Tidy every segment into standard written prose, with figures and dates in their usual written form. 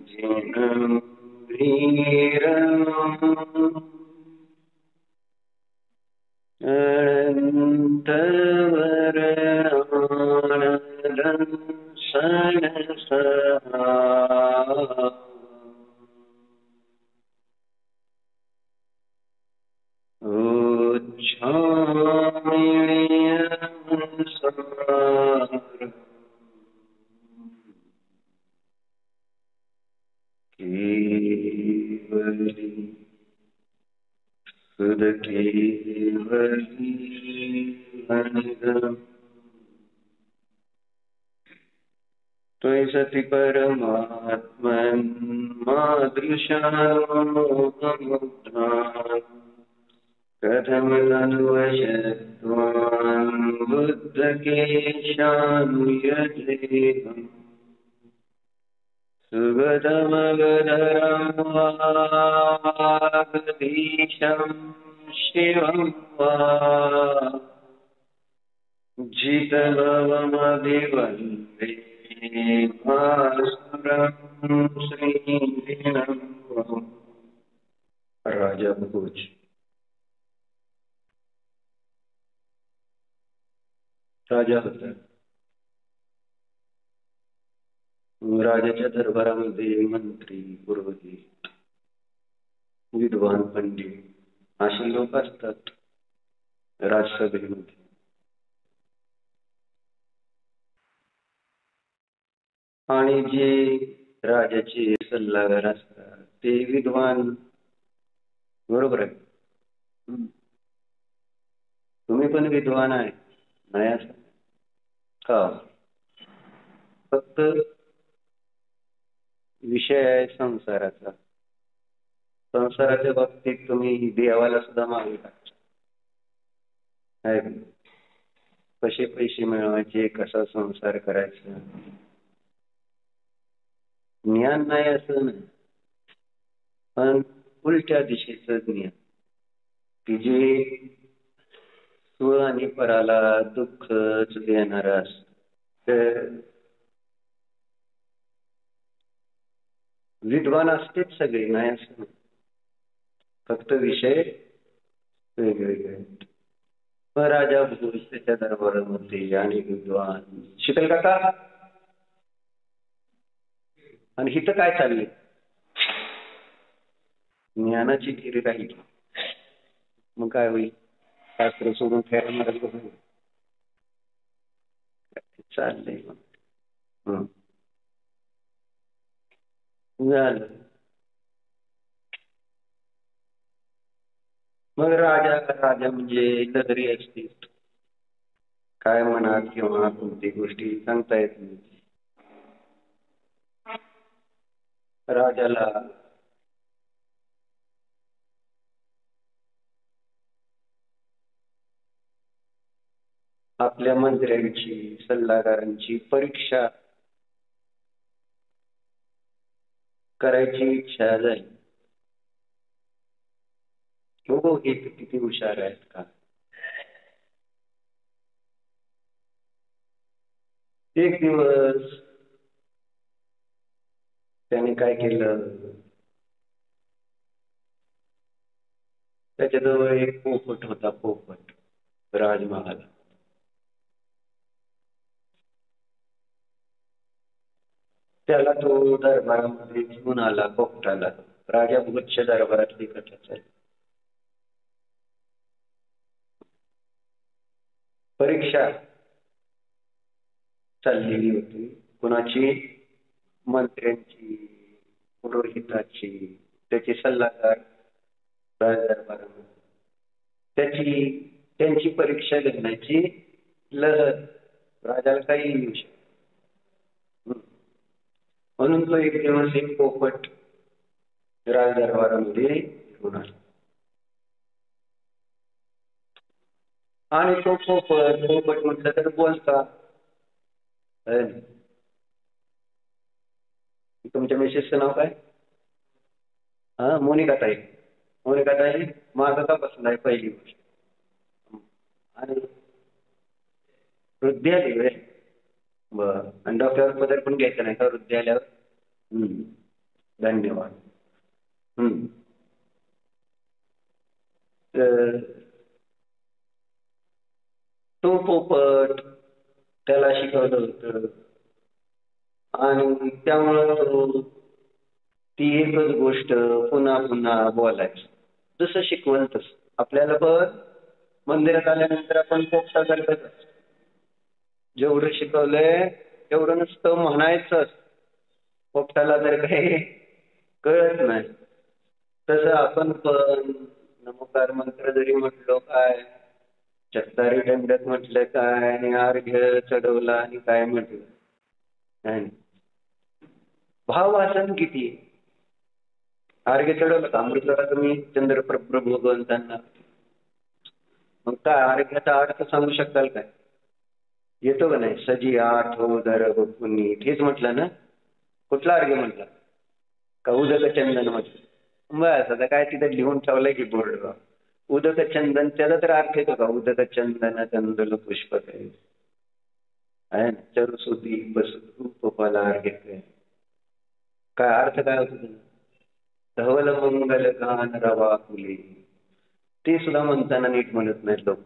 जिनं वीरम् अनन्तवर्णानदंसनसहा केवली सुध केवली वनिदम् त्वयि सति परमात्मन् मादृशामुग्धान् कथमनन्वशत्वान् बुद्धकेशानुयतेऽहम् सुगतमगधरं वागधीशं शिवं वा जितभवमभिवन्दे भास्करं श्रीदिनं। राजा भोज राजा होता. राजाच्या दरबारामध्ये मंत्री, पुरोहित, विद्वान, पंडित असे लोक असतात राजसभेमध्ये. आणि जे राजाचे सल्लागार असतात ते विद्वान. बरोबर आहे. तुम्ही पण विद्वान आहे नाही असं का? फक्त विषय आहे संसाराचा. संसाराच्या बाबतीत तुम्ही देवाला सुद्धा मागू टाकता. कसे पैसे मिळवायचे, कसा संसार करायचा, ज्ञान नाही असं नाही, पण उलट्या दिशेचं ज्ञान की जे स्व आणि पराला दुःखच देणार असतं. विद्वान असतेच सगळे नाही असं नाही, फक्त विषय वेगवेगळे. राजा भोज त्याच्या दरबारामध्ये आणि विद्वान. शीतल काका, आणि हिथं काय चालले? ज्ञानाची थिरी राहिली मग काय होईल? शास्त्र सोडून फेर मारत बसून चाललंय झालं. मग राजा म्हणजे लहरी असते. काय म्हणा किंवा कोणती गोष्टी सांगता येत नाही. राजाला आपल्या मंत्र्यांची, सल्लागारांची परीक्षा करायची इच्छा झाली. हो, हे किती हुशार आहेत का? एक दिवस त्याने काय केलं, त्याच्याजवळ एक पोपट होता. पोपट राजमहाल. त्याला तो दरबारामध्ये घेऊन आला. पोपटाला राजा भोजच्या दरबारातली कथा चालली. परीक्षा चाललेली होती. कुणाची? मंत्र्यांची, पुरोहिताची, त्याचे सल्लागार राजदरबारामध्ये. त्यांची परीक्षा घेण्याची लहर राजाला काही येऊ शकते. म्हणून तो एक दिवस एक पोपट राजदरबारामध्ये घेऊन आला. आणि तो पोपट म्हटलं तर बोलता. तुमच्या मिसेसचं नाव काय? मोनिका ताई. मोनिका ताई माझं का बसलाय पहिली गोष्ट. आणि वृद्धी आली वे. बरं. आणि डॉक्टर पदर पण घ्यायचं नाही का वृद्धी आल्यावर? धन्यवाद. तर तो पोपट त्याला शिकवलं होतं आणि त्यामुळं तो ती एकच गोष्ट पुन्हा पुन्हा बोलायची. जसं शिकवलं तसं आपल्याला पण मंदिरात आल्यानंतर आपण पोपटासारखंच असतो. जेवढं शिकवलंय तेवढं नुसतं म्हणायचं. पोपटाला तर काही कळत नाही. तसं आपण पण नमोकार मंत्र जरी म्हटलो काय, चत्तारी दंडक म्हटलं काय, आणि अर्घ्य चढवला आणि काय म्हटलं. भाववासन किती आहे. अर्घ्य चढवलं का अमृतला तुम्ही चंद्रप्रभू भगवंतांना, मग काय अर्घ्याचा अर्थ सांगू शकाल काय? येतो का नाही? सजी आठो दर पुनीत हेच म्हटलं ना. कुठला अर्घ्य म्हटला? का उदक चंदन म्हटलं? बस आता काय तिथे लिहून ठेवलंय की बोर्ड. उदक चंदन त्याचा तर अर्थ येतो का? उदक चंदन चंदन पुष्प आहे ना. चरुसुती बसला अर्घ्य. काय अर्थ काय होतो तुझा? धवल मंगल गान रवा फुले, ते सुद्धा म्हणताना नीट म्हणत नाहीत लोक.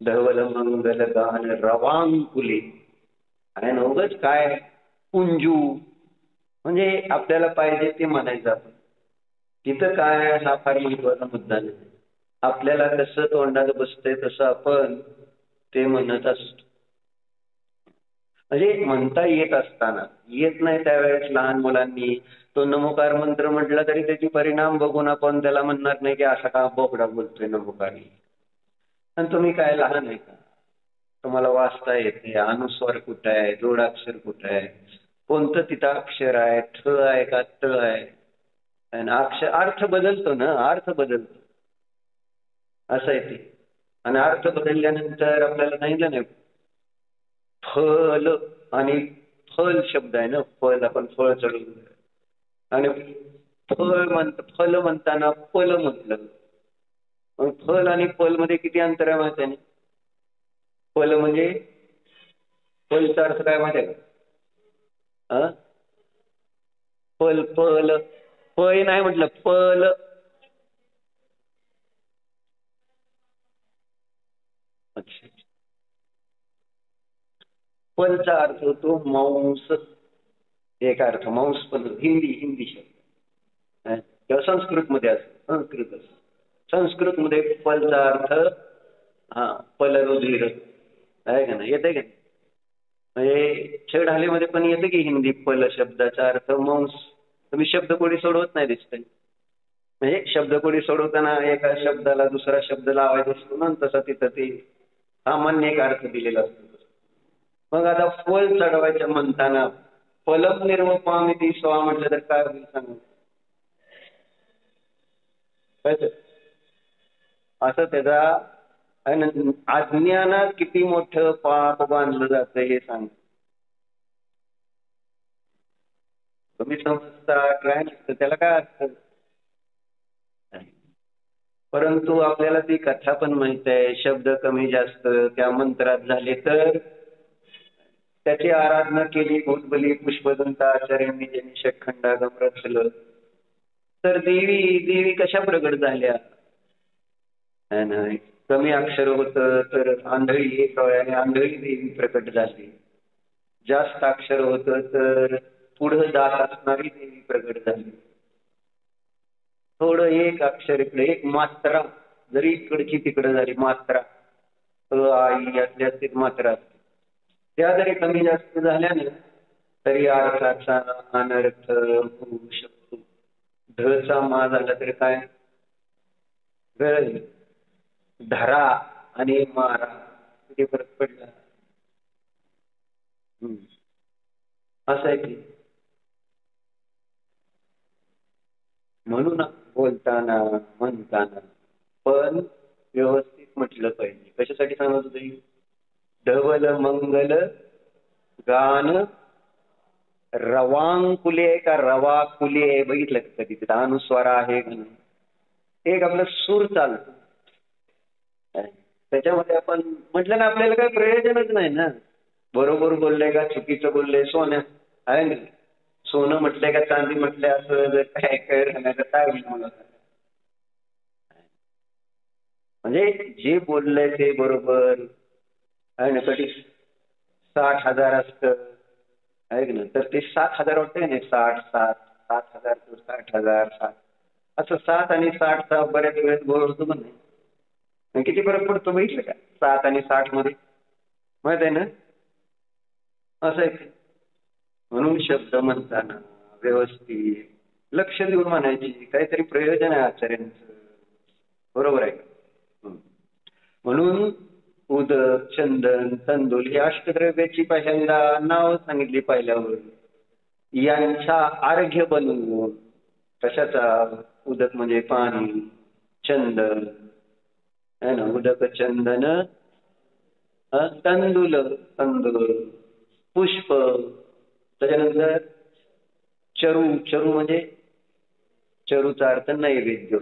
धवल मंगल गान रवांकुले आहे ना. उगाच काय कुंजू म्हणजे आपल्याला पाहिजे ते म्हणायचं आपण. तिथं काय हा फार महत्वाचा मुद्दा नाही. आपल्याला कसं तोंडात बसतंय तसं आपण ते म्हणत असतो. म्हणजे म्हणता येत असताना, येत नाही त्यावेळेस लहान मुलांनी तो नमोकार मंत्र म्हटला तरी त्याचे परिणाम बघून आपण त्याला म्हणणार नाही की असा का बोकडा बोलतोय नमोकारी. आणि तुम्ही काय लहान आहे का? तुम्हाला वाचता येते, अनुस्वार कुठं आहे, जोडाक्षर कुठं आहे, कोणतं तिथं अक्षर आहे, ठ आहे का त आहे. आणि अक्षर अर्थ बदलतो ना, अर्थ बदलतो असं आहे ते. आणि अर्थ बदलल्यानंतर आपल्याला सांगितलं नाही फल आणि फल शब्द आहे ना. फल आपण फळ चढवलं आणि फल म्हणताना फल म्हटलं. मग फल आणि फल मध्ये किती अंतर आहे माहिती आहे? फल म्हणजे फलचा अर्थ काय माहिती आहे का? फल फल फळ नाही म्हटलं, फल. अच्छा. फलचा अर्थ होतो मांस. एक अर्थ मांस पण हिंदी शब्द किंवा संस्कृत मध्ये असतो. संस्कृत मध्ये फलचा अर्थ फलरुधिर आहे का नाही? येते का? म्हणजे छेडालीमध्ये पण येते की हिंदी फल शब्दाचा अर्थ मांस. तुम्ही शब्दकोडी सोडवत नाही दिसतंय. म्हणजे शब्दकोडी सोडवताना एका शब्दाला दुसरा शब्द लावायचा असतो ना, तसा तिथं ते सामान्य एक अर्थ दिलेला असतो. मग आता फल चढवायचं म्हणताना फलम निर्वपामिती स्वा म्हटलं तर काय होईल सांगा? असं त्याचा अज्ञानात किती मोठं पाप बांधलं जातं हे सांग. तुम्ही समजता काय नसतं त्याला काय असतं. परंतु आपल्याला ती कथा पण माहित आहे. शब्द कमी जास्त त्या मंत्रात झाले तर त्याची आराधना केली. भूतबली पुष्पदंत आचार्यांनी ज्यांनी षटखंडागम रचलं तर देवी कशा प्रगट झाल्या? कमी अक्षर होतं तर आंधळी एक आणि आंधळी देवी प्रकट झाली. जास्त अक्षर होतं तर पुढं जात असणारी देवी प्रगट झाली. थोडं एक अक्षर इकडे एक मात्रा जरी इकडची तिकडे झाली मात्रा, आई यातल्या मात्रा असते त्या जरी कमी जास्त झाल्याने तरी अर्थाचा अनर्थ होऊ शकतो. ढचा मा झाला तरी काय धरा आणि मारा किती फरक पडला. असं आहे की म्हणून बोलताना म्हणताना पण व्यवस्थित म्हटलं पाहिजे. कशासाठी सांगत होते? धवल मंगल गान रवांकुले का रवाकुले बघितलं का कधी? तिथं अनुस्वार आहे म्हणून एक आपलं सूर चालतो. त्याच्यामध्ये आपण म्हटलं ना आपल्याला काही प्रयोजनच नाही ना. बरोबर बोलले का चुकीचं बोलले सोन्या आहे ना. सोनं म्हटलंय का चांदी म्हटलंय असं जर काय राहण्याचं काय होईल मला? म्हणजे जे बोललंय ते बरोबर आहे ना. कधी 60,000 असतं आहे ना, तर ते 7,000 वाटतंय ना. 60,000 60,000 60 असं 7 आणि 60चा बऱ्याच वेळेस गोळ होतो पण नाही. किती फरक पडतो बघितलं का 7 आणि 60 मध्ये? माहित आहे ना. असं आहे. म्हणून शब्द म्हणताना व्यवस्थित लक्ष देऊन म्हणायची. काहीतरी प्रयोजन आहे आचार्यांचं. बरोबर आहे का? म्हणून उदक, चंदन, तंदूल ही अष्टद्रव्याची पहिल्यांदा नाव सांगितली पहिल्यावर. यांचा अर्घ्य बनवून कशाचा? उदक म्हणजे पाणी, चंदन है ना, उदक चंदन, तंदूल तंदूल, पुष्प, त्याच्यानंतर चरू. चरू म्हणजे चरूचा अर्थ नैवेद्य.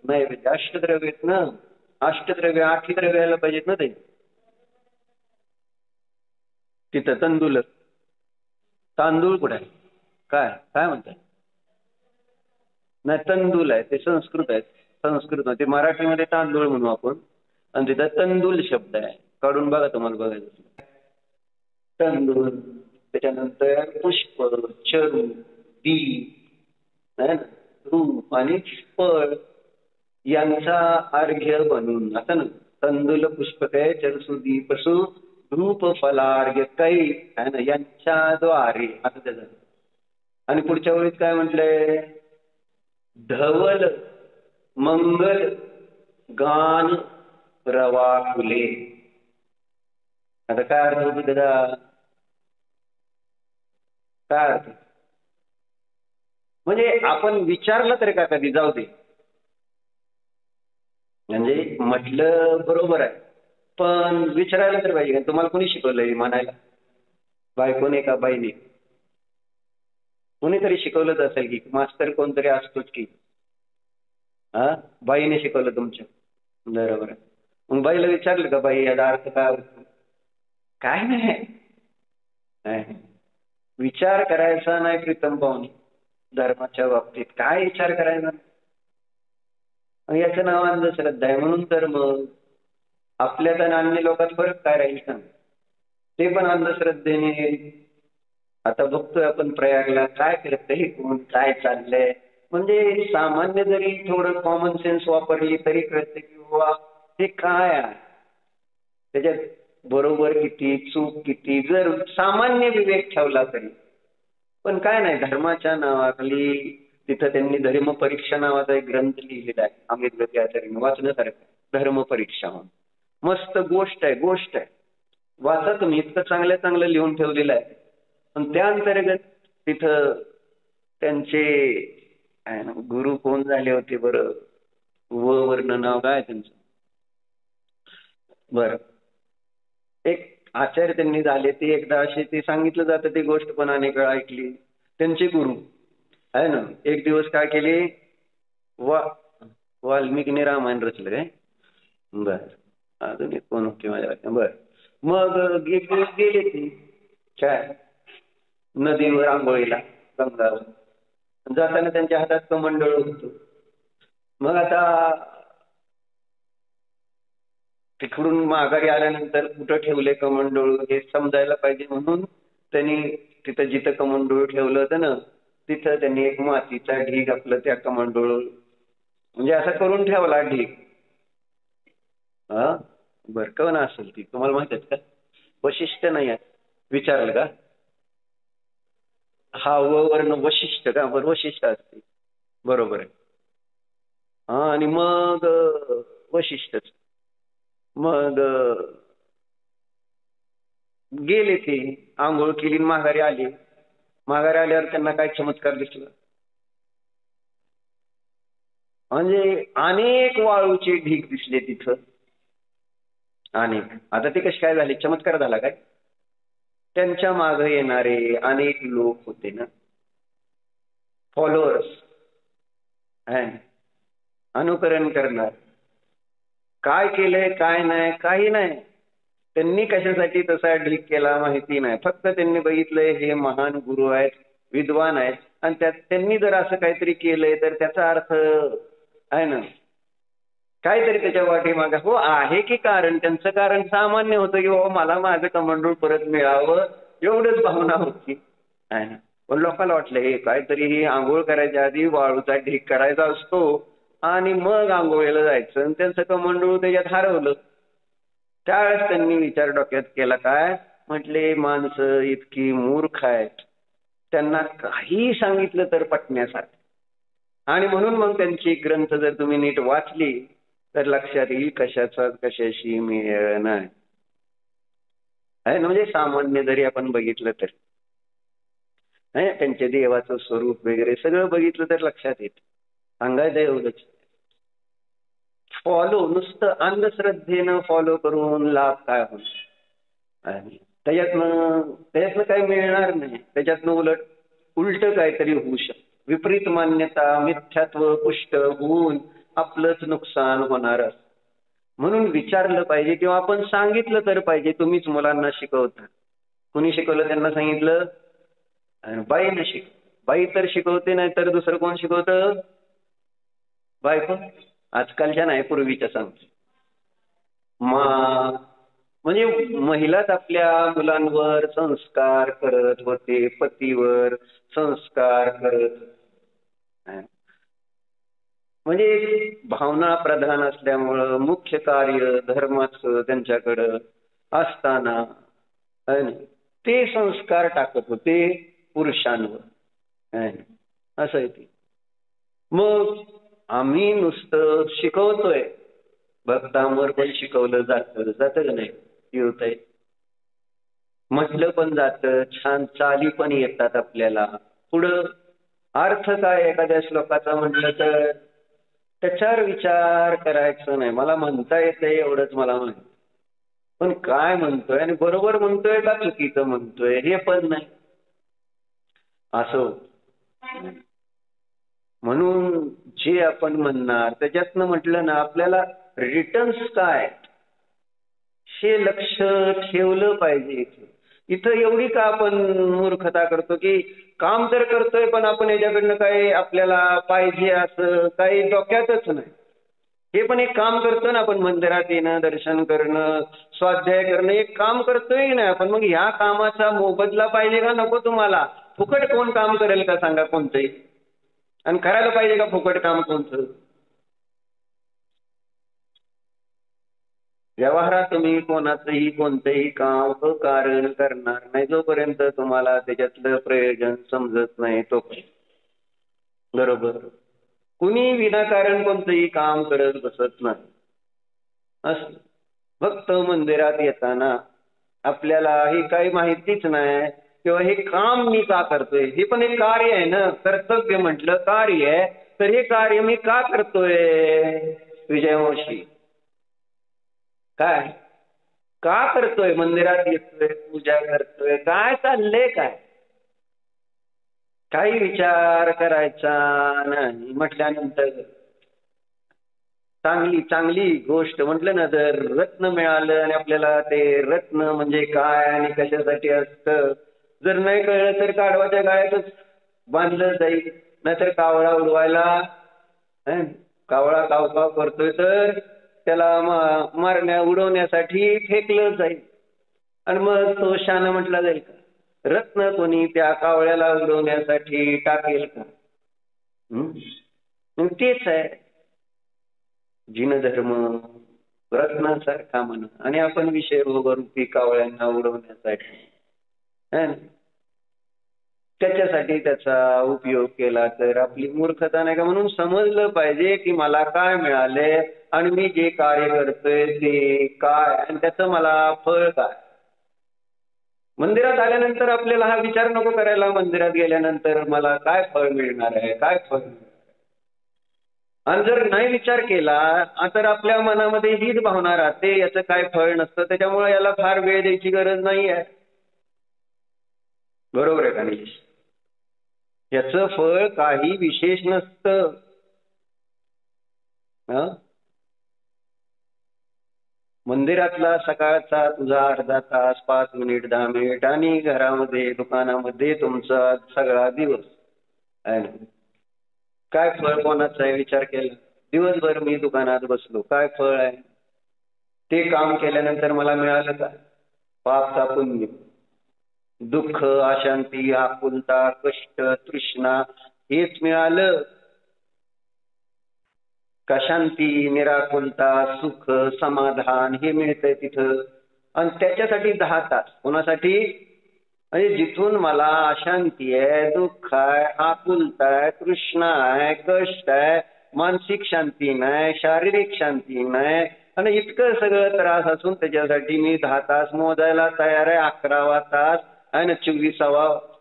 नैवेद्य अष्टद्रव्य आहेत ना. अष्टद्रव्य 8 द्रव्य यायला पाहिजेत ना ते. तिथं तंदूल. तांदूळ कुठे आहे? काय काय म्हणतात? नाही, तंदूल आहे ते संस्कृत आहे. संस्कृत ते मराठीमध्ये तांदूळ म्हणू आपण. आणि तिथं तंदूल शब्द आहे. काढून बघा तुम्हाला बघायचं. तंदूळ, त्याच्यानंतर पुष्प, चरू, दीप, रूप आणि फळ यांचा अर्घ्य बनून. आता ना तंदूल, पुष्पकय, चरसू, दीपसू, धूप, फलार्घ्य कै आहे ना, यांच्याद्वारे असं त्याचं. आणि पुढच्या वेळीत काय म्हटलंय? धवल मंगल गान रवा फुले. आता काय अर्थ होतो त्याचा? काय अर्थ? म्हणजे आपण विचारलं तरी का कधी? जाऊ दे, म्हणजे म्हटलं बरोबर आहे पण विचारायला तर पाहिजे. तुम्हाला कोणी शिकवलंय म्हणायला? बायकोने का बाईने? कोणीतरी शिकवलंच असेल की. मास्तर कोणतरी असतोच की. हा, बाईने शिकवलं तुमच्या? बरोबर आहे. मग बाईला विचारलं का बाई याचा अर्थ काय होतो? काय नाही. विचार करायचा नाही प्रीतम पाहुणे. धर्माच्या बाबतीत काय विचार करायचा? याचं नाव अंधश्रद्धा आहे. म्हणून तर मग आपल्यात आणि अन्य लोकात फरक काय राहील सांग? ते पण अंधश्रद्धेने. आता बघतोय आपण प्रयागला काय करतंय, कोण काय चाललंय. म्हणजे सामान्य जरी थोडं कॉमन सेन्स वापरली तरी कळते की बाबा हे काय आहे. त्याच्यात बरोबर किती, चूक किती, जर सामान्य विवेक ठेवला तरी. पण काय नाही, धर्माच्या नावाखाली तिथं त्यांनी धर्मपरीक्षा नावाचा एक ग्रंथ लिहिलेला आहे अमित गती आचार्यांनी, वाचण्यासारखं. धर्मपरीक्षा मस्त गोष्ट आहे, गोष्ट आहे. वाचा तुम्ही. इतकं चांगलं चांगलं लिहून ठेवलेलं आहे. पण त्या अंतर्गत तिथं त्यांचे गुरु कोण झाले होते बरं? वर्ण नाव काय त्यांचं? बरं, एक आचार्य त्यांनी झाले ते. एकदा असे ते सांगितलं जातं ती गोष्ट, पण अनेक वेळा ऐकली. त्यांचे गुरु आहे ना, एक दिवस काय केले? वाल्मिकीने रामायण रचलं काय? बर, अजून एक कोण होते माझ्या? बर, मग एक दिवस गेले ते काय नदीवर आंघोळीला, गंगावर. जाताना त्यांच्या हातात कमंडळ होतं. मग आता तिकडून माघारी आल्यानंतर कुठं ठेवले कमंडळू हे समजायला पाहिजे, म्हणून त्यांनी तिथं जिथं कमंडळू ठेवलं होतं ना तिथं त्यांनी एक मातीचा ढीग आपलं त्या कमंडळू म्हणजे असं करून ठेवला ढीग. हा, बरं, कोण असेल ती तुम्हाला माहित आहे का? वशिष्ठ नाही आहे? विचारलं का? हा, वर्ण वशिष्ठ का? बरं, वशिष्ठ असते. बरोबर आहे. हा, आणि मग वशिष्ठच. मग गेले ते, आंघोळ केली, माघारी आले. माघारी आल्यावर त्यांना काय चमत्कार दिसला? म्हणजे अनेक वाळूचे ढीग दिसले तिथं. अनेक. आता ते कसे काय झाले? चमत्कार झाला काय? त्यांच्या मागे येणारे अनेक लोक होते ना, फॉलोअर्स, अनुकरण करणार. काय केलंय काय नाही काही नाही. त्यांनी कशासाठी तसा ढीग केला माहिती नाही. फक्त त्यांनी बघितलंय हे महान गुरु आहेत, विद्वान आहेत आणि त्यांनी जर असं काहीतरी केलंय तर त्याचा अर्थ आहे ना काहीतरी त्याच्या पाठीमागे हो आहे की कारण. त्यांचं कारण सामान्य होतं की बाबा मला माझं कमंडूळ परत मिळावं एवढंच भावना होती आहे ना. पण लोकांना वाटलं हे काहीतरी ही आंघोळ करायच्या आधी वाळूचा ढीग करायचा असतो आणि मग आंघोळीला जायचं आणि त्यांचं कमंडूळ त्याच्यात हरवलं. त्यावेळेस त्यांनी विचार डोक्यात केला काय म्हटले माणसं इतकी मूर्ख आहेत त्यांना काही सांगितलं तर पटण्यासारखं. आणि म्हणून मग त्यांची ग्रंथ जर तुम्ही नीट वाचली तर लक्षात येईल कशाचा कशाशी मेळ नाही आहे ना. म्हणजे सामान्य जरी आपण बघितलं तर त्यांच्या देवाचं स्वरूप वगैरे सगळं बघितलं तर लक्षात येत. सांगायचं एवढंच फॉलो नुसतं अंधश्रद्धेनं फॉलो करून लाभ काय होणार त्याच्यातनं काही मिळणार नाही. त्याच्यातनं उलट काहीतरी होऊ शकतं. विपरीत मान्यता मिथ्यात्व पुष्ट होऊन आपलंच नुकसान होणार. म्हणून विचारलं पाहिजे किंवा आपण सांगितलं तर पाहिजे. तुम्हीच मुलांना शिकवता. कुणी शिकवलं त्यांना सांगितलं बाईनं बाई तर शिकवते नाही तर दुसरं कोण शिकवतं बायको. आजकालच्या नाही पूर्वीच्या सांगतो म्हणजे महिलाच आपल्या मुलांवर संस्कार करत होते पतीवर संस्कार करत. म्हणजे भावना प्रधान असल्यामुळं मुख्य कार्य धर्माचं त्यांच्याकडं असताना ते संस्कार टाकत होते पुरुषांवर असं आहे ते. मग आम्ही नुसतं शिकवतोय भक्तांवर पण शिकवलं जातं का नाही येतंय म्हटलं पण जातं छान चाली पण येतात आपल्याला. पुढं अर्थ काय एखाद्या श्लोकाचा म्हटलं तर त्याच्यावर विचार करायचं नाही. मला म्हणता येतंय एवढंच मला माहिती पण काय म्हणतोय आणि बरोबर म्हणतोय का चुकीचं म्हणतोय हे पण नाही असं. म्हणून जे आपण म्हणणार त्याच्यातनं म्हटलं ना आपल्याला रिटर्न्स काय हे लक्ष ठेवलं पाहिजे. इथं एवढी का आपण मूर्खता करतो की काम तर करतोय पण आपण याच्याकडनं काही आपल्याला पाहिजे असं काही डोक्यातच नाही. हे पण एक काम करतो ना आपण मंदिरात येणं दर्शन करणं स्वाध्याय करणं एक काम करतोय की नाही आपण. मग ह्या कामाचा मोबदला पाहिजे का नको तुम्हाला. फुकट कोण काम करेल का सांगा कोणतंही आणि करायला पाहिजे का फुकट काम कोणतं. व्यवहारात तुम्ही कोणाचंही कोणतंही काम अकारण करणार नाही जोपर्यंत तुम्हाला त्याच्यातलं प्रयोजन समजत नाही तोपर्यंत. बरोबर. कुणी विनाकारण कोणतंही काम करत बसत नाही. असं फक्त मंदिरात येताना आपल्याला ही काही माहितीच नाही किंवा हे काम मी का करतोय हे पण एक कार्य आहे ना. कर्तव्य म्हटलं कार्य आहे तर हे कार्य मी का करतोय विजयवंशी काय का करतोय. मंदिरात येतोय पूजा करतोय काय चाललंय काय काही विचार करायचा नाही. म्हटल्यानंतर चांगली गोष्ट म्हटलं ना जर रत्न मिळालं आणि आपल्याला ते रत्न म्हणजे काय आणि कशासाठी असतं जर नाही कळलं तर काढवाच्या गाळ्यातच बांधलं जाईल. नाहीतर कावळा उडवायला कावळा कावकाव करतोय तर त्याला उडवण्यासाठी फेकलं जाईल आणि मग तो शान म्हटला जाईल का. रत्न कोणी त्या कावळ्याला उडवण्यासाठी टाकेल का. तेच आहे जिनधर्म रत्नासारखा म्हणा आणि आपण विषय रूपी कावळ्यांना उडवण्यासाठी त्याच्यासाठी त्याचा उपयोग केला तर आपली मूर्खता नाही का. म्हणून समजलं पाहिजे की मला काय मिळाले आणि मी जे कार्य करतोय ते काय आणि त्याचं मला फळ काय. मंदिरात आल्यानंतर आपल्याला हा विचार नको करायला मंदिरात गेल्यानंतर मला काय फळ मिळणार आहे काय फळ. आणि जर नाही विचार केला तर आपल्या मनामध्ये हीच भावना राहते याचं काय फळ नसतं त्याच्यामुळे याला फार वेळ द्यायची गरज नाही आहे. बरोबर आहे का नाही. याचं फळ काही विशेष नसतं. मंदिरातला सकाळचा तुझा अर्धा तास, 5 मिनिट, 10 मिनिट आणि घरामध्ये दुकानामध्ये तुमचा सगळा दिवस आहे ना. काय फळ कोणाचा आहे विचार केला? दिवसभर मी दुकानात बसलो, काय फळ आहे? ते काम केल्यानंतर मला मिळालं का? पापचा पुण्य. दुःख, अशांती, आकुलता, कष्ट, तृष्णा हेच मिळालं का? शांती, निराकुलता, सुख, समाधान हे मिळतंय तिथं. आणि त्याच्यासाठी 10 तास कोणासाठी? म्हणजे जिथून मला अशांती आहे, दुःख आहे, आकुलता आहे, तृष्णा आहे, कष्ट आहे, मानसिक शांती नाही, शारीरिक शांती नाही, आणि इतकं सगळं त्रास असून त्याच्यासाठी मी 10 तास मोजायला तयार आहे. 11वा तास आहे ना,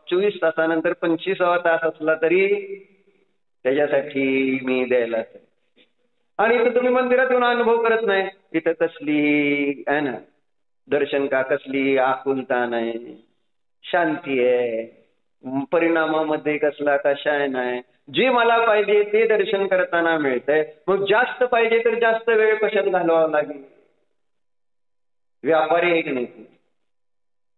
24 तासानंतर 25वा तास असला तरी त्याच्यासाठी मी द्यायला. आणि इथं तुम्ही मंदिरात येऊन अनुभव करत नाही. इथं कसली आहे ना दर्शन का, कसली आकुलता नाही, शांती आहे, परिणामामध्ये कसला कशाय नाही. जे मला पाहिजे ते दर्शन करताना मिळतंय. मग जास्त पाहिजे तर जास्त वेळ कशात घालवावा लागेल? व्यापारी आहे की नाही?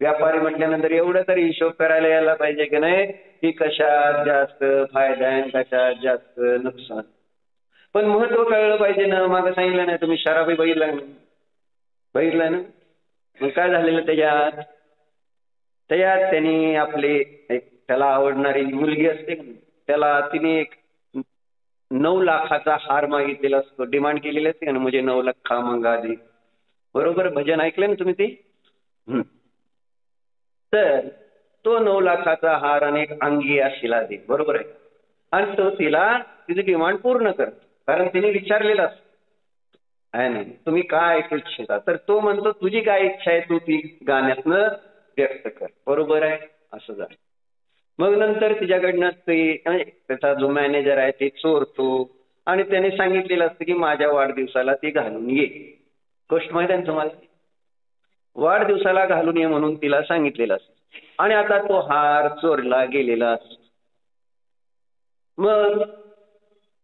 व्यापारी म्हटल्यानंतर एवढं तरी हिशोब करायला यायला पाहिजे की नाही, की कशात जास्त फायदा आहे, कशात जास्त नुकसान. पण महत्व कळलं पाहिजे ना. मागं सांगितलं नाही तुम्ही शराबी बघितला ना, बघितलं ना. मग काय झालेलं त्याच्यात त्यांनी आपले एक त्याला आवडणारी मुलगी असते त्याला तिने एक 9 लाखाचा हार मागितलेला असतो, डिमांड केलेली असते ना, म्हणजे 9 लाख मंगा दे. बरोबर भजन ऐकलं ना तुम्ही ते? तर तो 9 लाखाचा हार आणि एक अंगी अशीला दे, बरोबर आहे. आणि तो तिला तिची डिमांड पूर्ण करतो, कारण तिने विचारलेलं असतं आहे ना, तुम्ही काय ऐकू इच्छिता. तर तो म्हणतो तुझी काय इच्छा आहे तू ती गाण्यातनं व्यक्त कर, बरोबर आहे. असं झालं. मग नंतर तिच्याकडनं ते म्हणजे त्याचा जो मॅनेजर आहे ते चोरतो आणि त्याने सांगितलेलं असतं की माझ्या वाढदिवसाला ती घालून ये. गोष्ट माहिती आहे तुम्हाला? वाढदिवसाला घालून ये म्हणून तिला सांगितलेलं असतं. आणि आता तो हार चोरला गेलेला असतो. मग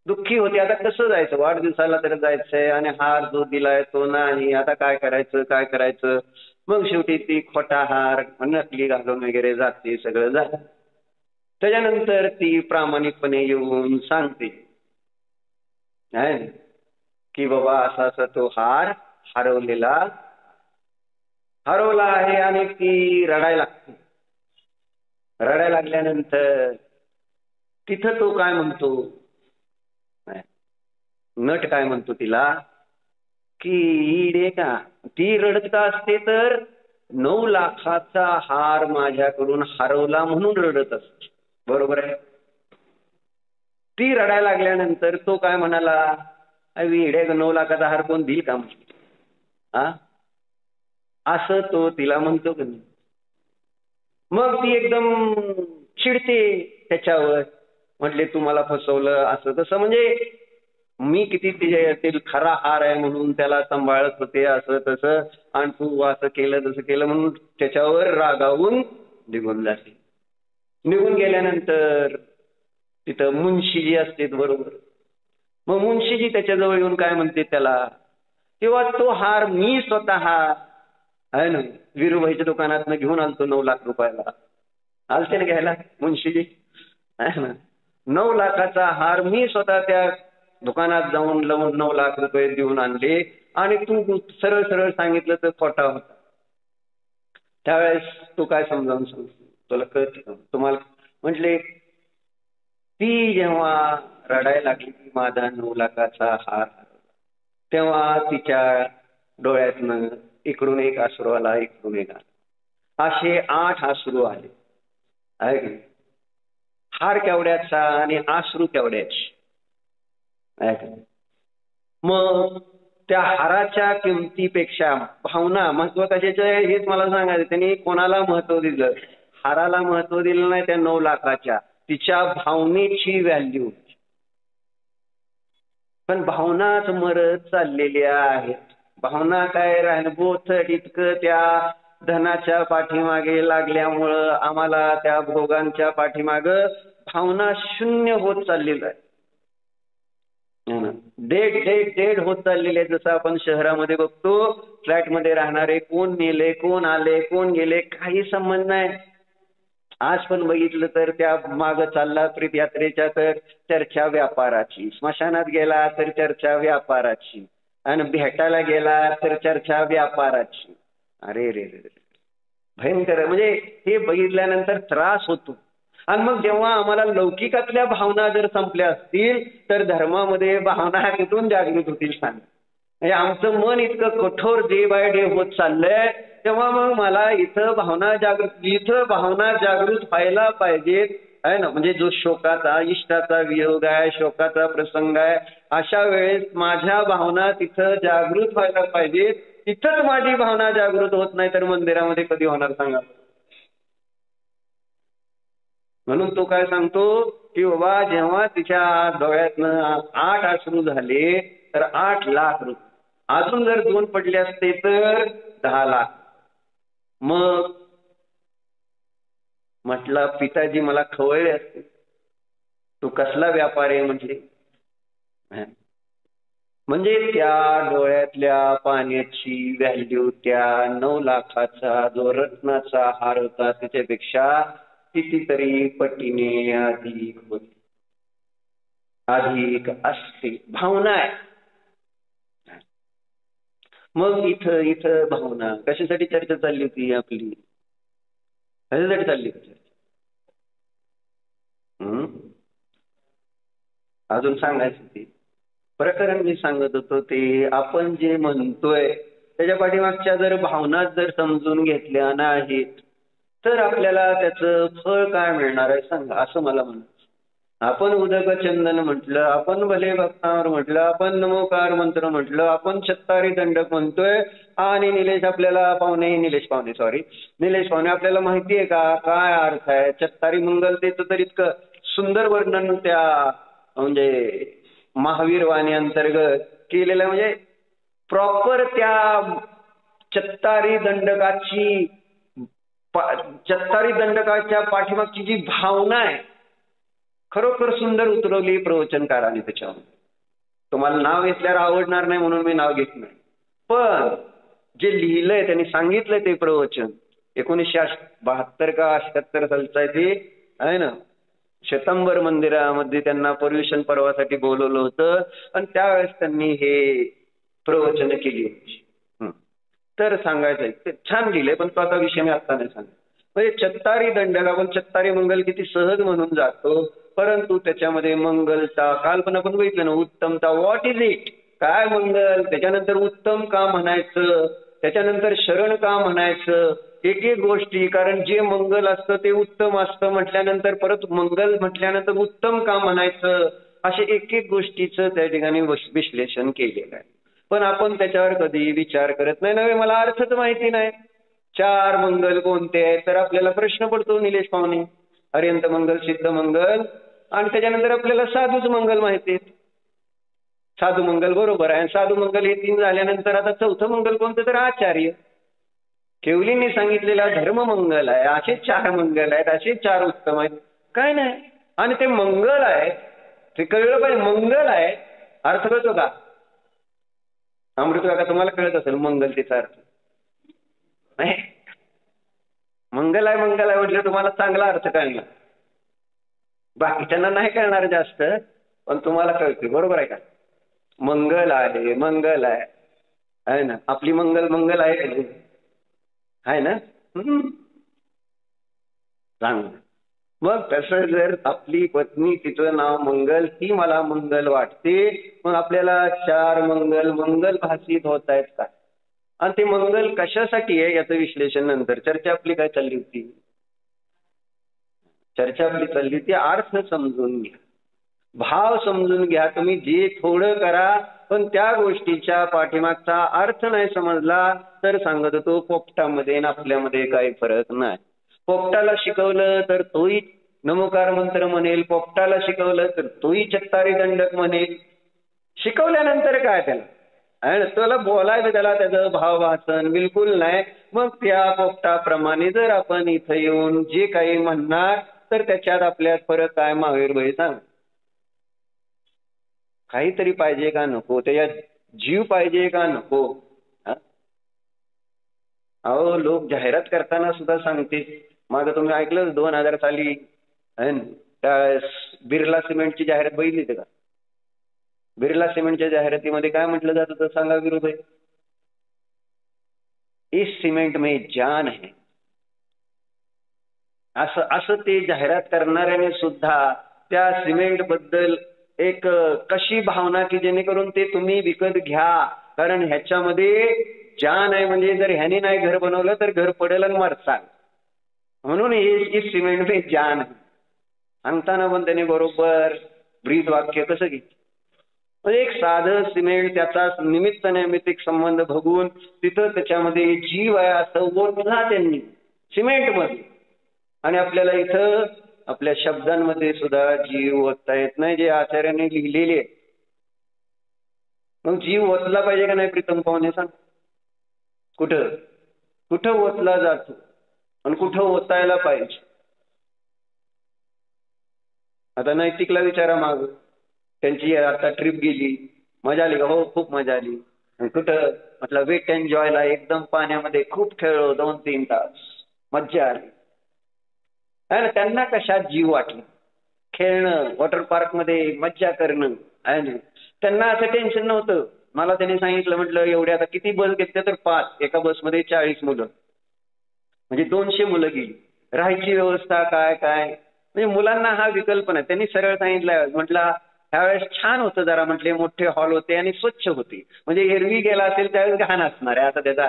दुःखी होती. आता कसं जायचं? वाढदिवसाला तर जायचंय आणि हार जो दिलाय तो नाही. आता काय करायचं, काय करायचं? मग शेवटी ती खोटा हार नकली घालून वगैरे जाते, सगळं झालं. त्याच्यानंतर ती प्रामाणिकपणे येऊन सांगते की बाबा असा असा तो हार हरवला आहे. आणि ती रडायला लागते. रडायला लागल्यानंतर तिथं तो काय म्हणतो, नट काय म्हणतो तिला की इडे का, ती रडत का असते तर 9 लाखाचा हार माझ्याकडून हरवला म्हणून रडत असते, बरोबर आहे. ती रडायला लागल्यानंतर तो काय म्हणाला, इडे 9 लाखाचा हार कोण देईल का? असं तो तिला म्हणतो की नाही. मग ती एकदम चिडते त्याच्यावर, म्हटले तू मला फसवलं असं तसं. म्हणजे मी किती ते खरा हार आहे म्हणून त्याला सांभाळत होते असं तसं, आणि तू असं केलं तसं केलं म्हणून त्याच्यावर रागावून निघून जाते. निघून गेल्यानंतर तिथं मुन्शीजी असते, बरोबर. मग मुन्शीजी त्याच्याजवळ येऊन काय म्हणते त्याला, तेव्हा तो हार मी स्वतः आहे ना वीरूभाईच्या दुकानात घेऊन आलतो 9 लाख रुपयाला. आलते ना घ्यायला मुन्शीजी, आहे ना. 9 लाखाचा हार मी स्वतः त्या दुकानात जाऊन लावून 9 लाख रुपये देऊन आणले, आणि तू सरळ सरळ सांगितलं तर खोटा होता. त्यावेळेस तू काय समजावून सांगतो, तुला कळत तुम्हाला? म्हटले ती जेव्हा रडायला लागली की माझा 9 लाखाचा हार, तेव्हा तिच्या डोळ्यातनं इकडून एक अश्रू आला, इकडून एक आला, असे 8 अश्रू आले. आहे की हार केवढ्याचा आणि अश्रू केवढ्याचे. मग त्या हाराच्या किमतीपेक्षा भावना महत्व कशाचं आहे हेच मला सांगायचं. त्यांनी कोणाला महत्व दिलं? हाराला महत्व दिलं नाही, त्या 9 लाखाच्या तिच्या भावनेची व्हॅल्यू. पण भावनाच मरत चाललेल्या आहेत. भावना काय बोथट इतकं त्या धनाच्या पाठीमागे लागल्यामुळं आम्हाला त्या भोगांच्या पाठीमागं भावना शून्य होत चाललेलं आहे. भावना काय बोथट इतकं त्या धनाच्या पाठीमागे लागल्यामुळं आम्हाला त्या भोगांच्या पाठीमागं भावना शून्य होत चाललेलं आहे. भावना काय बोथट इतकं त्या धनाच्या पाठीमागं लागल्यामुळं आम्हाला त्या भोगांच्या पाठीमागं भावना शून्य होत चाललेलं आहे. डेड डेड डेड होत चाललेले. जसं आपण शहरामध्ये बघतो, फ्लॅटमध्ये राहणारे कोण मेले, कोण आले, कोण गेले, काही संबंध नाही. आज पण बघितलं तर त्या माग चालला यात्रेच्या तर चर्चा व्यापाराची, स्मशानात गेला तर चर्चा व्यापाराची, आणि भेटायला गेला तर चर्चा व्यापाराची. अरे रे रे, भयंकर. म्हणजे हे बघितल्यानंतर त्रास होतो. आणि मग जेव्हा आम्हाला लौकिकातल्या भावना जर संपल्या असतील तर धर्मामध्ये भावना कुठून जागृत होतील सांग. म्हणजे आमचं मन इतकं कठोर डे बाय डे होत चाललंय, तेव्हा मग मला इथं भावना जागृत व्हायला पाहिजेत, आहे ना. म्हणजे जो शोकाचा, इष्टाचा वियोग आहे, शोकाचा प्रसंग आहे, अशा वेळेस माझ्या भावना तिथं जागृत व्हायला पाहिजेत. तिथंच माझी भावना जागृत होत नाही तर मंदिरामध्ये कधी होणार सांगा. म्हणून तो काय सांगतो की बाबा, जेव्हा तिच्या डोळ्यातनं 8 अश्रू झाले तर 8 लाख रुपये, अजून जर 2 पडले असते तर 10 लाख. मग म्हटलं पिताजी मला खवळले असते, तू कसला व्यापार आहे म्हटले. म्हणजे त्या डोळ्यातल्या पाण्याची व्हॅल्यू त्या 9 लाखाचा जो रत्नाचा हार होता त्याच्यापेक्षा कितीतरी पटीने अधिक होती, अधिक असते. भावना आहे. मग इथं इथं भावना कशासाठी चर्चा चालली होती आपली, कशासाठी चालली होती? अजून सांगायचं ते प्रकरण मी सांगत होतो ते आपण जे म्हणतोय त्याच्या पाठीमागच्या जर भावना जर समजून घेतल्या नाहीत तर आपल्याला त्याचं फळ काय मिळणार आहे सांगा, असं मला म्हणायचं. आपण उदक चंदन म्हटलं, आपण भले भक्तावर म्हटलं, आपण नमोकार मंत्र म्हटलं, आपण छत्तारी दंडक म्हणतोय, आणि निलेश पावणे आपल्याला माहिती आहे का काय अर्थ आहे छत्तारी मंगलतेचं? तर इतकं सुंदर वर्णन त्या म्हणजे महावीर वाणी अंतर्गत केलेलं, म्हणजे प्रॉपर त्या छत्तारी दंडकाच्या पाठीमागची जी भावना आहे खरोखर सुंदर उतरवली प्रवचनकाराने त्याच्यावर. तुम्हाला नाव घेतल्यावर आवडणार नाही म्हणून मी नाव घेत नाही, पण जे लिहिलंय त्यांनी सांगितलंय ते प्रवचन 1972 का 78 सालचं आहे ते, आहे ना. श्वेतांबर मंदिरामध्ये त्यांना पर्युषण पर्वासाठी बोलवलं होतं आणि त्यावेळेस त्यांनी हे प्रवचन केली होती. तर सांगायचंय ते छान लिहिलंय, पण तो आता विषय मी आता नाही सांगत. म्हणजे छत्तारी दंडक, आपण छत्तारी मंगल किती सहज म्हणून जातो, परंतु त्याच्यामध्ये मंगलता काल पण आपण बघितलं ना, उत्तमता. व्हॉट इज इट, काय मंगल, त्याच्यानंतर उत्तम का म्हणायचं, त्याच्यानंतर शरण का म्हणायचं, एक एक गोष्टी. कारण जे मंगल असतं ते उत्तम असतं म्हटल्यानंतर परत मंगल म्हटल्यानंतर उत्तम का म्हणायचं, असे एक एक गोष्टीचं त्या ठिकाणी विश्लेषण केलेलं आहे. पण आपण त्याच्यावर कधी विचार करत नाही. नव्हे, मला अर्थच माहिती नाही. 4 मंगल कोणते आहेत तर आपल्याला प्रश्न पडतो निलेश पाहुणे, अरिहंत मंगल, सिद्ध मंगल, आणि त्याच्यानंतर आपल्याला साधूच मंगल माहिती आहेत. साधू मंगल बरोबर आहे, साधू मंगल हे 3 झाल्यानंतर आता 4थं मंगल कोणतं तर आचार्य. केवलींनी सांगितलेला धर्ममंगल आहे, असे 4 मंगल आहेत, असे 4 उत्तम आहेत, काय नाही. आणि ते मंगल आहे ते कळलं पाहिजे. मंगल आहे अर्थ कळतो का अमृत काका, तुम्हाला कळत असेल मंगल तिचा अर्थ. नाही, मंगल आहे म्हटलं तुम्हाला चांगला अर्थ कळणार, बाकीच्यांना नाही कळणार जास्त, पण तुम्हाला कळते. बरोबर आहे का? मंगल आहे, मंगल आहे ना. आपली मंगल आहे का? आहे ना. चांगलं. मग तसं जर आपली पत्नी, तिचं नाव मंगल, ती मला मंगल वाटते, मग आपल्याला 4 मंगल भासित होत आहेत का? आणि ते मंगल कशासाठी आहे याचं विश्लेषण नंतर. चर्चा आपली काय चालली होती? चर्चा आपली चालली होती अर्थ समजून घ्या, भाव समजून घ्या. तुम्ही जे थोडं करा, पण त्या गोष्टीच्या पाठीमागचा अर्थ नाही समजला तर सांगत होतो पोपटामध्ये आणि आपल्यामध्ये काही फरक नाही. पोपटाला शिकवलं तर तोही नमोकार मंत्र म्हणेल, पोपटाला शिकवलं तर तोही छत्तारी दंडक म्हणेल. शिकवल्यानंतर काय त्याला, आणि त्याला बोलायचं, त्याला त्याचं भाव वाचन बिलकुल नाही. मग त्या पोपटाप्रमाणे जर आपण इथं येऊन जे काही म्हणणार तर त्याच्यात आपल्यात फरक काय महावीर भाई सांग. काहीतरी पाहिजे का नको, त्याच्यात जीव पाहिजे का नको. अहो लोक जाहिरात करताना सुद्धा सांगते. मागं तुम्ही ऐकलं 2000 साली त्या बिर्ला सिमेंटची जाहिरात बघितली होती का? बिर्ला सिमेंटच्या जाहिरातीमध्ये काय म्हटलं जात होतं सांगा विरोध. इस सिमेंट में जान है. असं असं ते जाहिरात करणाऱ्याने सुद्धा त्या सिमेंट बद्दल एक कशी भावना की जेणेकरून ते तुम्ही विकत घ्या, कारण ह्याच्यामध्ये जान आहे. म्हणजे जर ह्याने नाही घर बनवलं तर घर पडेल आणि मरचाल, म्हणून इस सिमेंट में जान है सांगताना पण त्याने बरोबर ब्रीद वाक्य कसं घेतलं. म्हणजे एक साधं सिमेंट त्याचा निमित्त नैमित्तिक संबंध बघून तिथं त्याच्यामध्ये जीव आहे असं ओतला त्यांनी सिमेंटमध्ये. आणि आपल्याला इथं आपल्या शब्दांमध्ये सुद्धा जीव ओतता येत नाही जे आचार्याने लिहिलेले आहे. मग जीव ओतला पाहिजे का नाही प्रीतम पाहुणे सांग. कुठं कुठं ओतला जातो आणि कुठं ओतायला पाहिजे. आता नैतिकला विचारा माग, त्यांची आता ट्रिप गेली, मजा आली का? हो खूप मजा आली. कुठं म्हटलं वेट एन्जॉयला एकदम पाण्यामध्ये खूप खेळलो 2-3 तास, मज्जा आली. आहे ना. त्यांना कशात जीव वाटलं? खेळणं, वॉटर पार्क मध्ये मज्जा करणं आहे ना. त्यांना असं टेन्शन नव्हतं. मला त्यांनी सांगितलं, म्हटलं एवढे आता किती बस घेतले तर 5, एका बसमध्ये 40 मुलं, म्हणजे 200 मुलं गेली. राहायची व्यवस्था काय काय, म्हणजे मुलांना हा विकल्प नाही. त्यांनी सरळ सांगितलं, म्हटलं ह्यावेळेस छान होतं जरा, म्हटले मोठे हॉल होते आणि स्वच्छ होते. म्हणजे एरवी गेला असेल त्यावेळेस घाण असणार आहे आता त्याचा.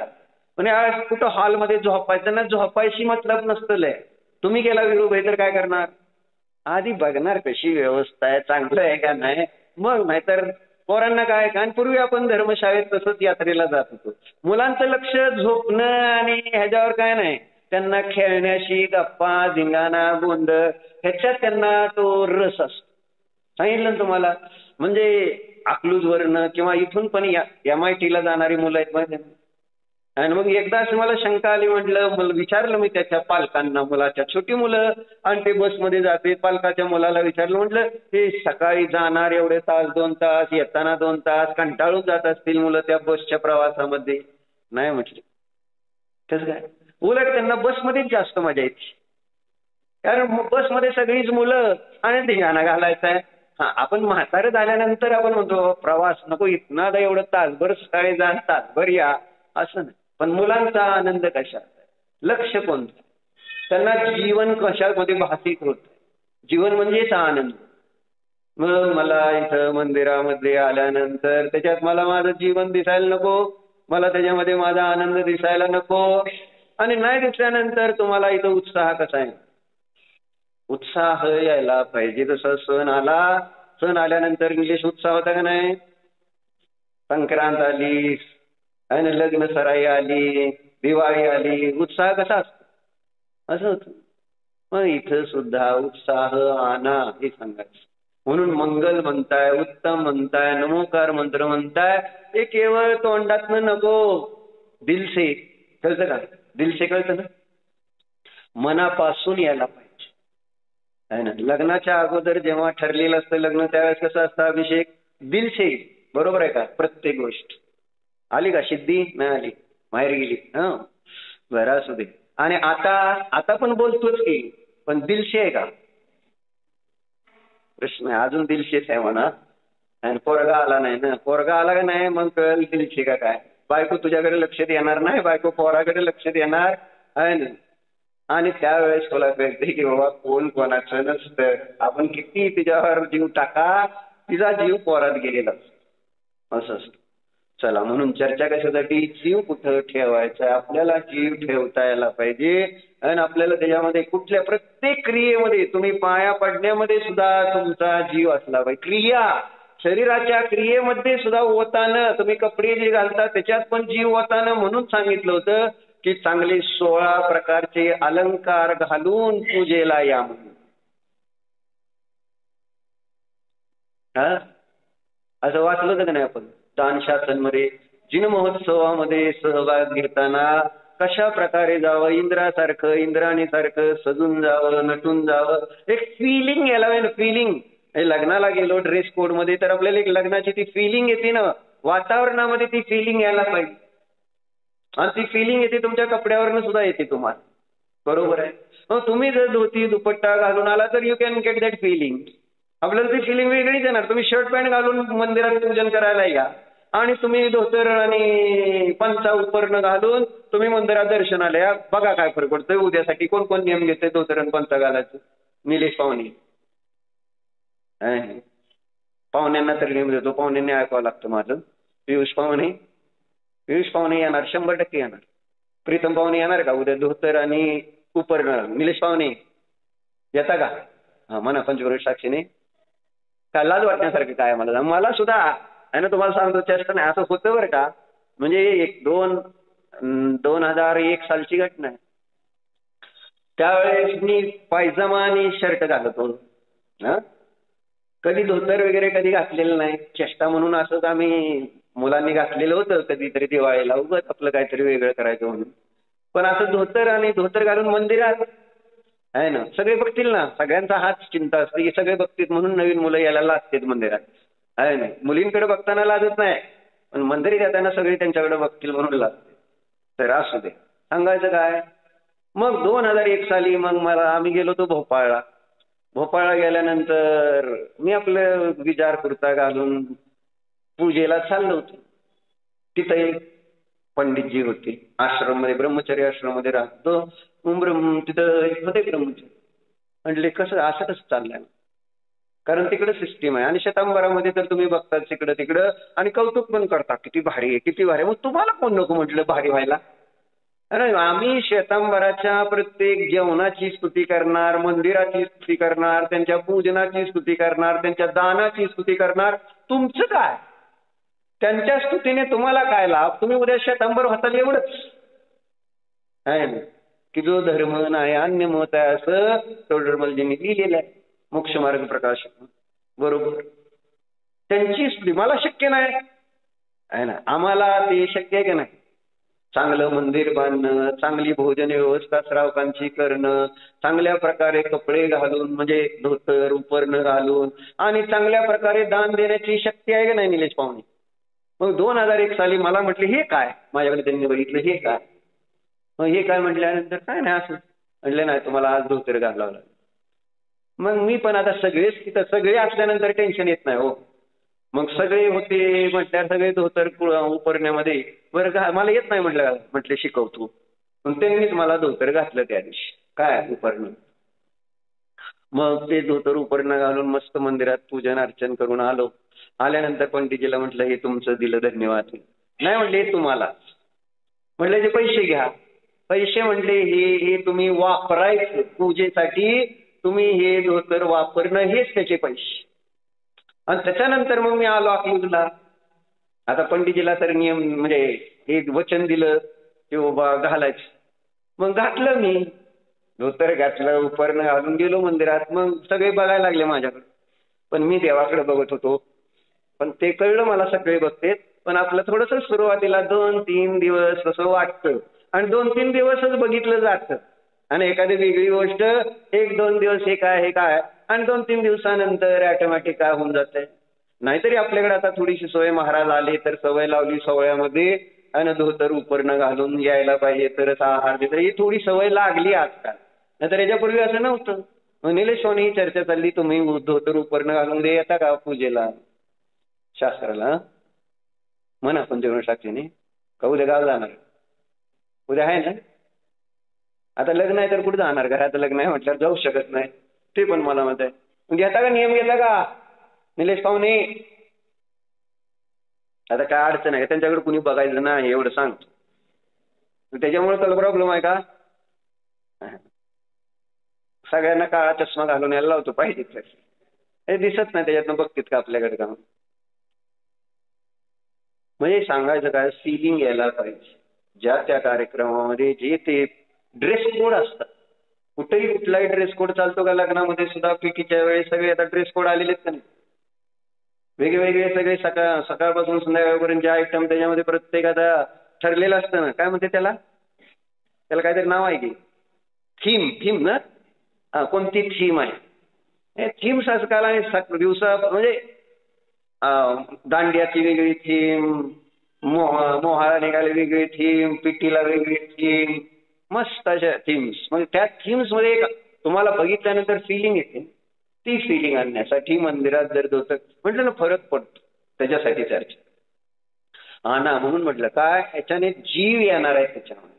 म्हणजे यावेळेस कुठं हॉलमध्ये झोपायचं, त्यांना झोपायची मतलब नसतं. तुम्ही गेला विरोध तर काय करणार? आधी बघणार कशी व्यवस्था आहे, चांगलं आहे का नाही, मग नाहीतर पोरांना काय. कारण पूर्वी आपण धर्मशाळेत तसंच यात्रेला जात होतो. मुलांचं लक्ष झोपणं आणि ह्याच्यावर काय नाही, त्यांना खेळण्याशी गप्पा धिंगाणा गोंधळ ह्याच्यात त्यांना तो रस असतो. सांगितलं तुम्हाला. म्हणजे अकलूजवरनं किंवा इथून पण MIT ला जाणारी मुलं आहेत माहिती. आणि मग एकदा असं मला शंका आली, म्हटलं विचारलं मी त्याच्या पालकांना, मुलाच्या छोटी मुलं आणि ते बसमध्ये जाते, पालकाच्या मुलाला विचारलं, म्हटलं ते सकाळी जाणार एवढे तास 2 तास, येताना 2 तास, कंटाळून जात असतील मुलं त्या बसच्या प्रवासामध्ये. नाही म्हटले. कसं काय? उलट त्यांना बसमध्येच जास्त मजा येते, कारण बसमध्ये सगळीच मुलं आणि धिंगाणा घालायचा आहे. हा आपण म्हातारं झाल्यानंतर आपण म्हणतो प्रवास नको, इथनं आता एवढं तासभर सकाळी जा तासभर या, असं नाही. पण मुलांचा आनंद कशात, लक्ष कोणतं, त्यांना जीवन कशामध्ये भासित होत. जीवन म्हणजेच आनंद. मग मला इथं मंदिरामध्ये आल्यानंतर त्याच्यात मला माझं जीवन दिसायला नको, मला त्याच्यामध्ये माझा आनंद दिसायला नको. आणि नाही दिसल्यानंतर तुम्हाला इथं उत्साह कसा आहे? उत्साह यायला पाहिजे. जसं सण आला, सण आल्यानंतर विशेष उत्साह होता का नाही? संक्रांत आली आणि लग्न सराई आली, दिवाळी आली, उत्साह कसा असतो? असं होतं. मग इथं सुद्धा उत्साह आणा हे सांगायचं. म्हणून मंगल म्हणताय, उत्तम म्हणताय, नमोकार मंत्र म्हणताय, हे केवळ तोंडातनं नको, दिलसे. कळतं का? दिलसे कळतं ना? मनापासून यायला पाहिजे आहे ना. लग्नाच्या अगोदर जेव्हा ठरलेलं असतं लग्न, त्यावेळेस कसं असतं अभिषेक? दिलसे. बरोबर आहे का? प्रत्येक गोष्ट आली का? सिद्धी नाही आली, बाहेर गेली. बरं असू दे. आणि आता पण बोलतोच की, पण दिलशे आहे का? प्रश्न आहे. अजून दिलशेच आहे म्हणा. आणि पोरगा आला नाही ना, पोरगा आला का नाही मग कळेल दिलशे का काय. बायको तुझ्याकडे लक्ष देणार नाही, बायको पोराकडे लक्ष देणार आहे ना. आणि त्यावेळेस तुला कळते की बाबा कोण कोणाचं नसतं. आपण किती तिच्यावर जीव टाका, तिचा जीव पोरात गेलेला असं असतं. चला, म्हणून चर्चा कशासाठी? जीव कुठं ठेवायचा, आपल्याला जीव ठेवता यायला पाहिजे. आणि आपल्याला त्याच्यामध्ये कुठल्या प्रत्येक क्रियेमध्ये, तुम्ही पाया पडण्यामध्ये सुद्धा तुमचा जीव असला पाहिजे. क्रिया, शरीराच्या क्रियेमध्ये सुद्धा ओतानं, तुम्ही कपडे जे घालता त्याच्यात पण जीव ओतानं. म्हणून सांगितलं होतं की चांगले 16 प्रकारचे अलंकार घालून पूजेला या म्हणून. असं वाचलं होतं का नाही आपण दान शासनमध्ये? जिन महोत्सवामध्ये सहभाग घेताना कशा प्रकारे जावं, इंद्रासारखं, इंद्राणीसारखं सजून जावं, नटून जावं. एक फिलिंग यायला पाहिजे, फिलिंग. हे लग्नाला गेलो ड्रेस कोड मध्ये तर आपल्याला एक लग्नाची ती फिलिंग येते ना, वातावरणामध्ये ती फिलिंग यायला पाहिजे. आणि ती फिलिंग येते तुमच्या कपड्यावरनं सुद्धा येते तुम्हाला. बरोबर आहे. मग तुम्ही जर धोती दुपट्टा घालून आला तर you can get that feeling. आपल्याला ती फिलिंग वेगळीच येणार. तुम्ही शर्ट पॅन्ट घालून मंदिरात पूजन करायला या आणि तुम्ही धोतर आणि पंचा उपरणं घालून तुम्ही मंदिरात दर्शनाला या, बघा काय फरक पडतोय. उद्यासाठी कोण कोण नियम घेते धोतर आणि पंचा घालायचं? निलेश पाहुणे. पाहुण्यांना तर नियम देतो, पाहुण्यांनी ऐकावं लागतं माझं. पियुष पाहुणे येणार, 100% येणार. प्रीतम पाहुणे येणार का उद्या धोतर आणि उपरणं? निलेश पाहुणे येता का? हा म्हणा पंचक्रोश साक्षीने. काय लाज वाटण्यासारखं काय? मला सुद्धा आहे ना, तुम्हाला सांगतो चेष्टा नाही, असं होतं बरं का. म्हणजे 2001 सालची घटना आहे. त्यावेळेस मी पायजमा आणि शर्ट घालतो. कधी धोतर वगैरे कधी घातलेलं नाही. चेष्टा म्हणून असंच आम्ही मुलांनी घातलेलं होतं कधीतरी दिवाळीला, उगाच आपलं काहीतरी वेगळं करायचं म्हणून. पण असं धोतर घालून मंदिरात आहे ना, सगळे बघतील ना, सगळ्यांचा हाच चिंता असते की सगळे बघतील म्हणून नवीन मुलं यायला लागतात मंदिरात. आहे ना, मुलींकडे बघताना लाजत नाही, पण मंदिरात येताना सगळे त्यांच्याकडे बघतील म्हणून लागते. तर असू दे, सांगायचं काय. मग 2001 साली मग आम्ही गेलो होतो भोपाळला गेल्यानंतर मी आपलं विजार कुर्ता घालून पूजेला चाललो होतो. तिथं एक पंडितजी होते, आश्रममध्ये, ब्रह्मचर्य आश्रममध्ये राहतो. तिथं एक होते ब्रह्मचर्य. म्हटले असं कसं चाललंय? कारण तिकडं सिस्टीम आहे आणि शतांबरामध्ये तर तुम्ही बघताच तिकडं आणि कौतुक पण करता, किती भारी आहे किती भारी. मग तुम्हाला कोण नको म्हटलं भारी व्हायला? अरे आम्ही श्वेतांबराच्या प्रत्येक जेवणाची स्तुती करणार, मंदिराची स्तुती करणार, त्यांच्या पूजनाची स्तुती करणार, त्यांच्या दानाची स्तुती करणार. तुमचं काय? त्यांच्या स्तुतीने तुम्हाला काय लाभ? तुम्ही उद्या श्वेतांबर होताल एवढंच आहे ना. की जो धर्म नाही अन्य मत आहे असं तोडरमलजींनी लिहिलेलं आहे, मोक्ष मार्ग प्रकाश. बरोबर. त्यांची स्तुती मला शक्य नाही आहे ना, आम्हाला ते शक्य आहे की नाही? चांगलं मंदिर बांधणं, चांगली भोजन व्यवस्था श्रावकांची करणं, चांगल्या प्रकारे कपडे घालून म्हणजे धोतर उपरणं घालून आणि चांगल्या प्रकारे दान देण्याची शक्ती आहे की नाही निलेश पाहुणे? मग 2001 साली मला म्हटले हे काय? माझ्याकडे त्यांनी बघितलं, हे काय? मग हे काय म्हटल्यानंतर काय नाही असं म्हटलं, नाही तुम्हाला आज धोतर घालावं लागेल. मग मी पण आता सगळेच तिथं सगळे असल्यानंतर टेन्शन येत नाही हो. मग सगळे होते म्हटल्यावर सगळे धोतर उपरण्यामध्ये बरं मला येत नाही म्हटले शिकवतो. पण त्यांनीच मला धोतर घातलं त्या दिवशी. काय उपरणं? मग ते धोतर उपरणं घालून मस्त मंदिरात पूजन अर्चन करून आलो. आल्यानंतर पंडितजीला म्हटलं हे तुमचं दिलं धन्यवाद. नाही म्हटले हे तुम्हाला. म्हटलं ते पैसे घ्या. पैसे म्हटले हे तुम्ही वापरायचं पूजेसाठी, तुम्ही हे धोतर वापरणं हेच त्याचे पैसे. आणि त्याच्यानंतर मग मी आलो अकलूजला. आता पंडितजीला तर नियम म्हणजे हे वचन दिलं की बाबा घालायचं. मग घातलं मी धोतर घातलं, उपरणं घालून गेलो मंदिरात. मग सगळे बघायला लागले माझ्याकडे, पण मी देवाकडे बघत होतो. पण ते कळलं मला सगळे बघतेत, पण आपलं थोडंसं सुरुवातीला 2-3 दिवस असं वाटतं आणि 2-3 दिवसच बघितलं जातं आणि एखादी वेगळी गोष्ट 1-2 दिवस हे काय आणि 2-3 दिवसानंतर ऑटोमॅटिक काय होऊन जातंय. नाहीतरी आपल्याकडे आता थोडीशी सवय, महाराज आले तर सवय लावली सोहळ्यामध्ये आणि धोतर उपरणं घालून यायला पाहिजे तरच आहार देत, ही थोडी सवय लागली आजकाल. नाहीतर याच्यापूर्वी असं नव्हतं. निलेश स्वामी ही चर्चा चालली, तुम्ही धोतर उपरणं घालून दे येता का पूजेला शास्त्राला? म्हणा पंचक्रोश साक्षीने. का उद्या गाव जाणार? उद्या आहे ना. आता लग्न आहे तर कुठं जाणार? घरात लग्न आहे म्हटल्यावर जाऊ शकत नाही. ते पण मला मत आहे. घेता का नियम घेता का निलेश पाहुणे? आता काय अडचण आहे? त्यांच्याकडे कुणी बघायचं नाही एवढं सांगतो. त्याच्यामुळे त्याला प्रॉब्लेम आहे का? सगळ्यांना काळा चष्मा घालून यायला लावतो पाहिजे तर हे दिसत नाही त्याच्यातनं बघतील का आपल्याकडे का? म्हणजे सांगायचं काय, फिलिंग यायला पाहिजे. ज्या त्या कार्यक्रमामध्ये जे ते ड्रेस कोड असतात. कुठेही कुठलाही ड्रेस कोड चालतो का? लग्नामध्ये सुद्धा पिटीच्या वेळेस सगळे आता ड्रेस कोड आलेलेच का नाही? वेगवेगळे सगळे सकाळपासून संध्याकाळपर्यंत जे आयटम त्याच्यामध्ये प्रत्येक आता ठरलेलं असतं ना. काय म्हणते त्याला काहीतरी नाव आहे की थीम ना. कोणती थीम आहे थीम्स आजकाल आणि दिवसा म्हणजे दांडियाची वेगळी थीम, मोहाला निघाली वेगळी थीम, पिटीला वेगळी थीम, मस्त अशा थीम्स. म्हणजे त्या थीम्स मध्ये एक तुम्हाला बघितल्यानंतर फिलिंग येते. ती फिलिंग आणण्यासाठी मंदिरात जर दोतक म्हटलं ना फरक पडतो, त्याच्यासाठी चर्चा. हा ना, म्हणून म्हटलं काय याच्याने जीव येणार आहे त्याच्यामध्ये.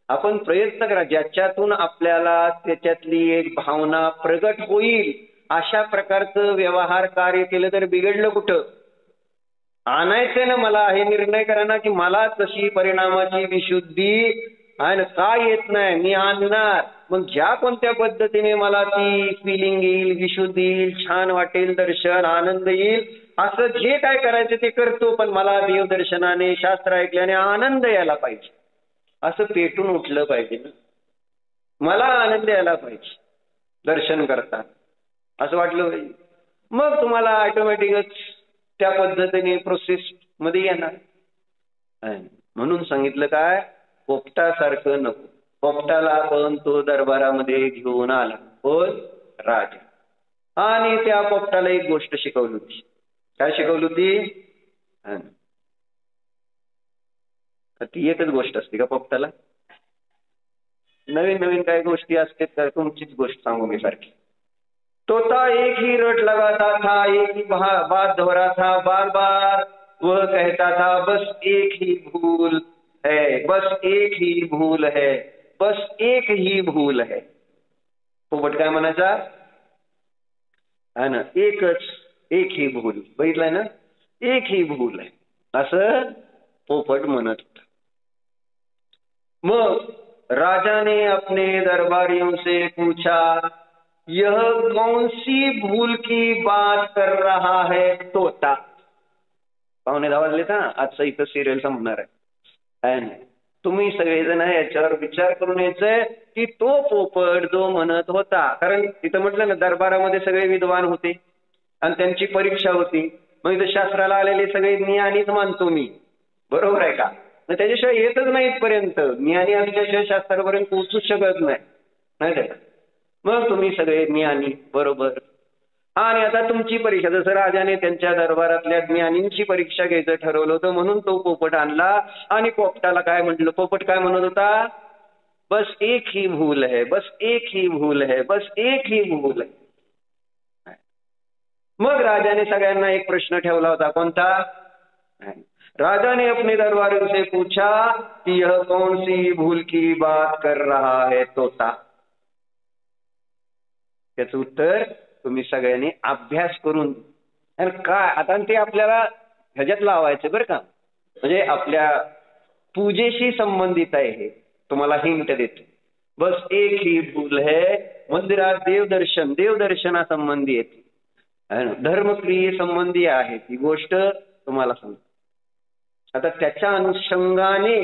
आपण प्रयत्न करा ज्याच्यातून आपल्याला त्याच्यातली एक भावना प्रगट होईल अशा प्रकारचं व्यवहार कार्य केलं तर बिघडलं कुठं. आणायचंय ना मला, हे निर्णय करा ना की मला तशी परिणामाची विशुद्धी आणि काय येत नाही, मी आणणार. मग ज्या कोणत्या पद्धतीने मला ती फिलिंग येईल, विशुद्धी येईल, छान वाटेल, दर्शन आनंद येईल, असं जे काय करायचं ते करतो. पण मला देवदर्शनाने शास्त्र ऐकल्याने आनंद यायला पाहिजे, असं पेटून उठलं पाहिजे ना. मला आनंद यायला पाहिजे दर्शन करता, असं वाटलं पाहिजे. मग तुम्हाला ऑटोमॅटिकच त्या पद्धतीने प्रोसेस मध्ये येणार. म्हणून सांगितलं काय, पोपटासारखं नको. पोपटाला पण तो दरबारामध्ये घेऊन आला कोण, राजा. आणि त्या पोपटाला एक गोष्ट शिकवली होती. काय शिकवली होती? ती एकच गोष्ट असते का पोपटाला? नवीन नवीन काही गोष्टी असतात तर तुमचीच गोष्ट सांगू मी सारखी. तोता एक ही रट लगाता था, एक ही बात दोहरा था बार बार. वह कहता था बस एक ही भूल है, बस एक ही भूल है, बस एक ही भूल है. पोपट काय म्हणायचा? है ना, एकच, एक ही भूल. बघितलंय ना, एक ही भूल है असं पोपट म्हणत होता. मग राजा ने अपने दरबारियों से पूछा, यह कौन सी भूल की बात कर रहा है तोता. पाहुणे 10 वाजले का, आजचं इथं सिरियल संपणार आहे ना. तुम्ही सगळेजण याच्यावर विचार करून यायचंय की तो पोपट जो म्हणत होता, कारण तिथं म्हटलं ना दरबारामध्ये सगळे विद्वान होते आणि त्यांची परीक्षा होती. मग इथं शास्त्राला आलेले सगळे ज्ञानीच मानतो मी, बरोबर आहे का? त्याच्याशिवाय येतच नाही इथपर्यंत, ज्ञानी असल्याशिवाय शास्त्रापर्यंत पोहोचूच शकत नाही, नाही का? मग तुम्ही सगळे ज्ञानी, बरोबर. आणि आता तुमची परीक्षा, जसं राजाने त्यांच्या दरबारातल्या ज्ञानींची परीक्षा घ्यायचं ठरवलं होतं, म्हणून तो पोपट आणला. आणि पोपटाला काय म्हटलं, पोपट काय म्हणत होता? बस एक ही भूल है, बस एक ही भूल है, बस एक ही भूल है. मग राजाने सगळ्यांना एक प्रश्न ठेवला होता, कोणता? राजा ने अपने दरबारियों से पूछा कि यह कौन सी भूल की बात कर रहा है तोता. त्याचं उत्तर तुम्ही सगळ्यांनी अभ्यास करून काय आता ते आपल्याला ह्याच्यात लावायचं बरं का, म्हणजे आपल्या पूजेशी संबंधित आहे हे. तुम्हाला हिंट देतो. बस एक ही भूल है, मंदिरात देवदर्शनासंबंधी येते, धर्मक्रिये संबंधी आहे ती गोष्ट तुम्हाला सांगतो. आता त्याच्या अनुषंगाने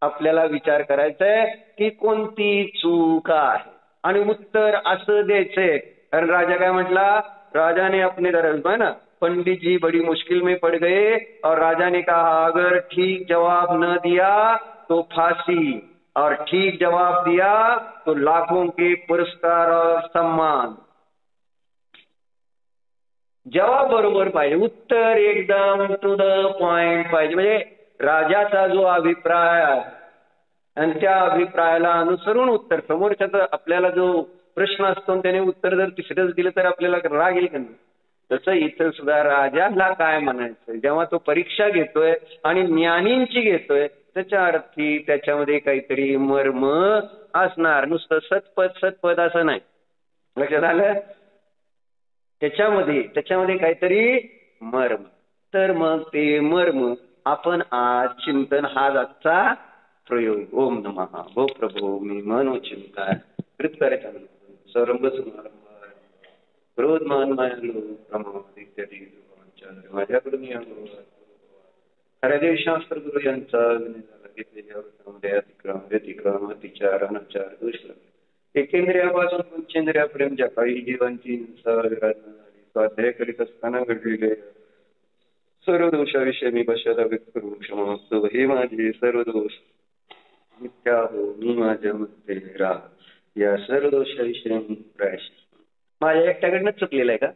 आपल्याला विचार करायचा आहे की कोणती चूक आहे आणि उत्तर असं द्यायचंय. कारण राजा काय म्हटला, राजा ने अपने दरबार ना, पंडित जी बड़ी मुश्किल में पड़ गए और राजा ने कहा अगर ठीक जवाब न दिया तो फांसी, और ठीक जवाब दिया तो लाखों के पुरस्कार और सम्मान. जवाब बरोबर पाहिजे, उत्तर एकदम टू द पॉइंट पाहिजे. म्हणजे राजाचा जो अभिप्राय आणि त्या अभिप्रायाला अनुसरून उत्तर. समोरच्याचा आपल्याला जो प्रश्न असतो त्याने उत्तर जर तिसरंच दिलं तर आपल्याला राग येईल का नाही? तसं इथं सुद्धा राजाला काय म्हणायचं, जेव्हा तो परीक्षा घेतोय आणि ज्ञानींची घेतोय त्याच्या अर्थी त्याच्यामध्ये काहीतरी मर्म असणार, नुसतं सतपद असं नाही. लक्षात आलं? त्याच्यामध्ये काहीतरी मर्म. तर मग ते मर्म आपण आज चिंतन हा आजचा प्रयोग. ओम नमः. भो प्रभो मी मनोचिंतन कृतकर्ता सरंभ समारंभ क्रोधमान मायालो प्रमाद इत्यादी माझ्याकडून हरदेव शास्त्र गुरु यांचा घेतलेल्या वृत्तामध्ये अतिक्रम अतिचार अनाचार दोष एकेंद्रियापासून पंचेंद्रियापर्यंत ज्या काही जीवांची स्वाध्याय करीत असताना घडलेले सर्व दोषाविषयी मी पश्चाताप व्यक्त करू क्षमा मागतो. हे माझे सर्व दोष मिथ्या हो, मी माझ्या मध्ये राहा. या सर्व दोषाविषयी मी प्रायश्चित्त माझ्या एकट्याकडनंच चुकलेलं आहे का?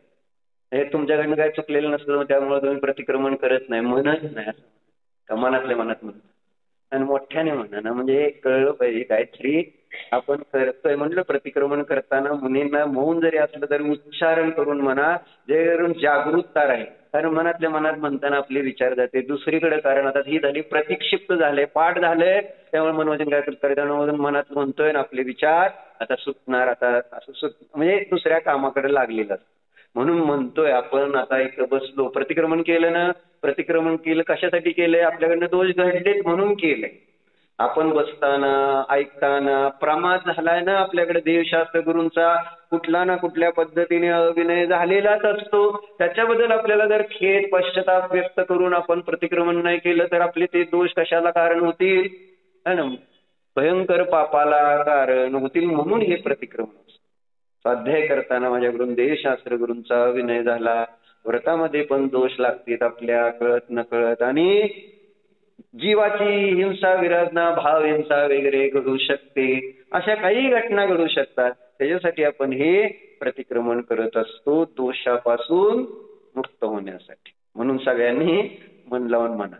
हे तुमच्याकडनं काय चुकलेलं नसतं त्यामुळे तुम्ही प्रतिक्रमण करत नाही, म्हणत नाही असं का मनातल्या मनात म्हणत आणि मोठ्याने म्हणा ना, म्हणजे हे कळलं पाहिजे काहीतरी आपण करतोय. म्हणलं प्रतिक्रमण करताना मुलींना मौन जरी असलं तरी उच्चारण करून म्हणा, जेणेकरून जागरूकता राहील. कारण मनातल्या मनात म्हणताना आपले विचार जाते दुसरीकडे. कारण आता ही झाली प्रतिक्षिप्त झाले, पाठ झाले, त्यामुळे मनोवचन काय करतात मनात म्हणतोय ना आपले विचार आता सुटणार, आता असं म्हणजे दुसऱ्या कामाकडे लागलेलं असतं. म्हणून म्हणतोय आपण आता एक बसलो प्रतिक्रमण केलं ना, प्रतिक्रमण केलं कशासाठी केलंय? आपल्याकडनं दोष घडलेत म्हणून केलंय. आपण बसताना ऐकताना प्रमाद झालाय ना आपल्याकडे देवशास्त्र गुरूंचा, कुठला ना कुठल्या पद्धतीने अभिनय झालेलाच असतो. त्याच्याबद्दल आपल्याला जर खेद पश्चाताप व्यक्त करून आपण प्रतिक्रमण नाही केलं तर आपले ते दोष कशाला कारण होतील? है ना, भयंकर पापाला कारण होतील. म्हणून हे प्रतिक्रमण. स्वाध्याय करताना माझ्याकडून देवशास्त्र गुरूंचा अभिनय झाला, व्रतामध्ये पण दोष लागतात आपल्या कळत नकळत, आणि जीवाची हिंसा विराजना भाव हिंसा वगैरे घडू शकते. अशा काही घटना घडू शकतात. त्याच्यासाठी आपण हे प्रतिक्रमण करत असतो दोषापासून मुक्त होण्यासाठी. म्हणून सगळ्यांनी मन लावून म्हणा.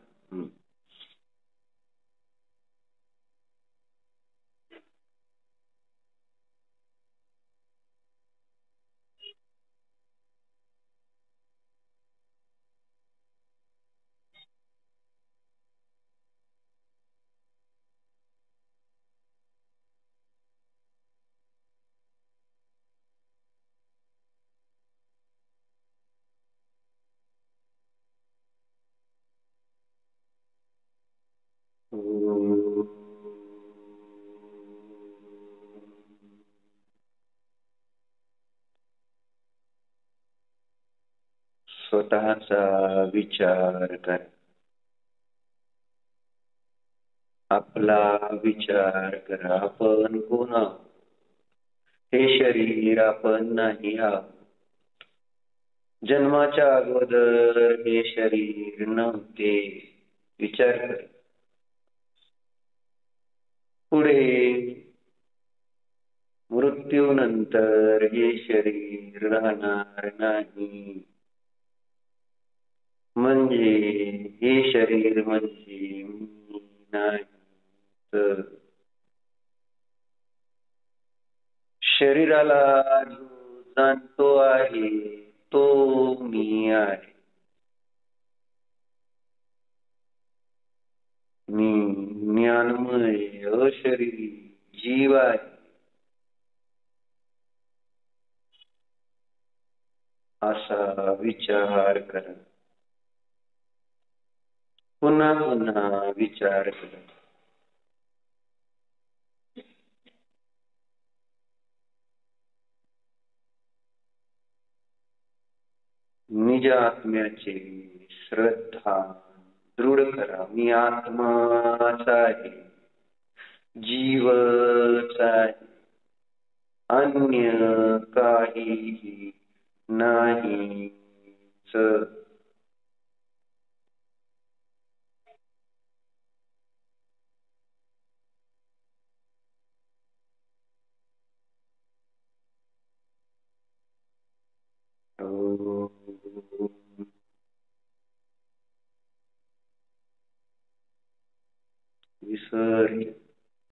स्वतःचा विचार कर. आपला विचार करा. आपण कोण आहोत? हे शरीर आपण नाही आहोत. जन्माच्या अगोदर हे शरीर नव्हते. विचार कर. पुढे मृत्यूनंतर हे शरीर राहणार नाही. म्हणजे हे शरीर म्हणजे मी नाही. तर शरीराला जो जाणतो आहे तो मी आहे. मी ज्ञानमय अशरीरी जीव आहे. असा विचार करा. पुन्हा पुन्हा विचार करा. निज आत्म्याची श्रद्धा दृढ करा. मी आत्माच आहे, जीवच आहे, अन्य काहीही नाहीच. विसर